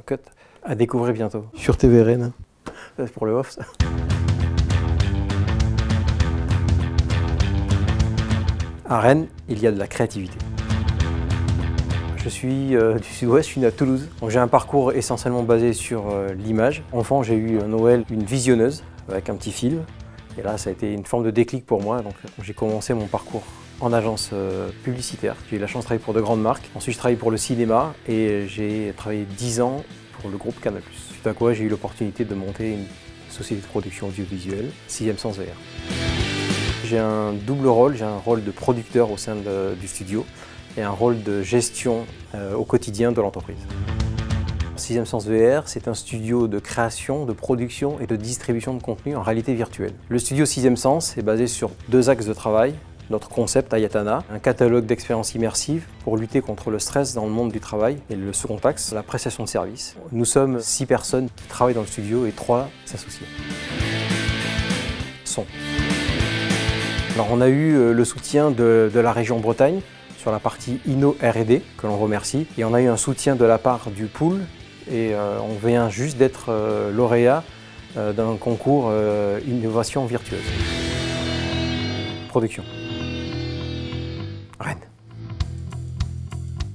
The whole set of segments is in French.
Cut à découvrir bientôt. Sur TV Rennes. C'est pour le off, ça. À Rennes, il y a de la créativité. Je suis du sud-ouest, je suis né à Toulouse. J'ai un parcours essentiellement basé sur l'image. Enfant, j'ai eu à Noël une visionneuse avec un petit film. Et là, ça a été une forme de déclic pour moi. Donc, j'ai commencé mon parcours en agence publicitaire. J'ai eu la chance de travailler pour de grandes marques. Ensuite, je travaille pour le cinéma et j'ai travaillé 10 ans pour le groupe Canal+. Suite à quoi, j'ai eu l'opportunité de monter une société de production audiovisuelle, 6e Sens VR. J'ai un double rôle. J'ai un rôle de producteur au sein du studio et un rôle de gestion au quotidien de l'entreprise. 6e Sens VR, c'est un studio de création, de production et de distribution de contenu en réalité virtuelle. Le studio 6e Sens est basé sur 2 axes de travail. Notre concept Ayatana, un catalogue d'expériences immersives pour lutter contre le stress dans le monde du travail. Et le second axe, la prestation de service. Nous sommes 6 personnes qui travaillent dans le studio et 3 associés. Son. Alors on a eu le soutien de la région Bretagne sur la partie Inno R&D, que l'on remercie. Et on a eu un soutien de la part du Pool. Et on vient juste d'être lauréat d'un concours Innovation Virtueuse. Production. Rennes.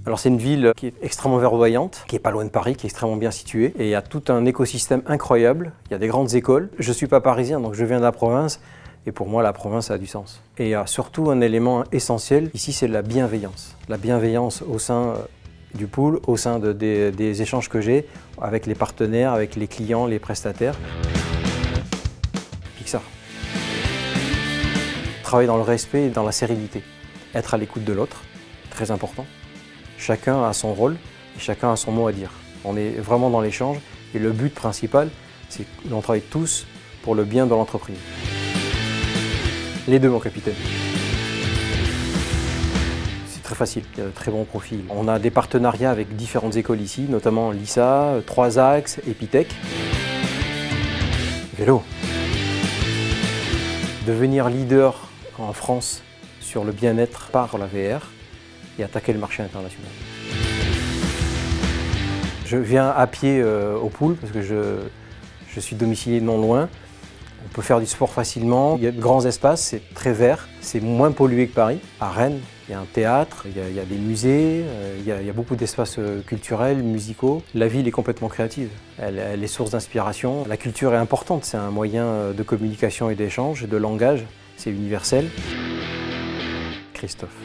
Alors c'est une ville qui est extrêmement verdoyante, qui est pas loin de Paris, qui est extrêmement bien située. Et il y a tout un écosystème incroyable. Il y a des grandes écoles. Je ne suis pas parisien, donc je viens de la province. Et pour moi, la province a du sens. Et il y a surtout un élément essentiel, ici, c'est la bienveillance. La bienveillance au sein du pool, au sein des échanges que j'ai avec les partenaires, avec les clients, les prestataires. Pixar. Travailler dans le respect et dans la sérénité. Être à l'écoute de l'autre, très important. Chacun a son rôle et chacun a son mot à dire. On est vraiment dans l'échange et le but principal, c'est qu'on travaille tous pour le bien de l'entreprise. Les deux, mon capitaine. C'est très facile, il y a de très bons profils. On a des partenariats avec différentes écoles ici, notamment l'ISA, 3 axes, Epitech. Vélo. Devenir leader en France sur le bien-être par la VR et attaquer le marché international. Je viens à pied au Pool parce que je suis domicilié non loin. On peut faire du sport facilement, il y a de grands espaces, c'est très vert, c'est moins pollué que Paris. À Rennes, il y a un théâtre, il y a des musées, il y a beaucoup d'espaces culturels, musicaux. La ville est complètement créative, elle est source d'inspiration. La culture est importante, c'est un moyen de communication et d'échange, de langage, c'est universel. Christophe.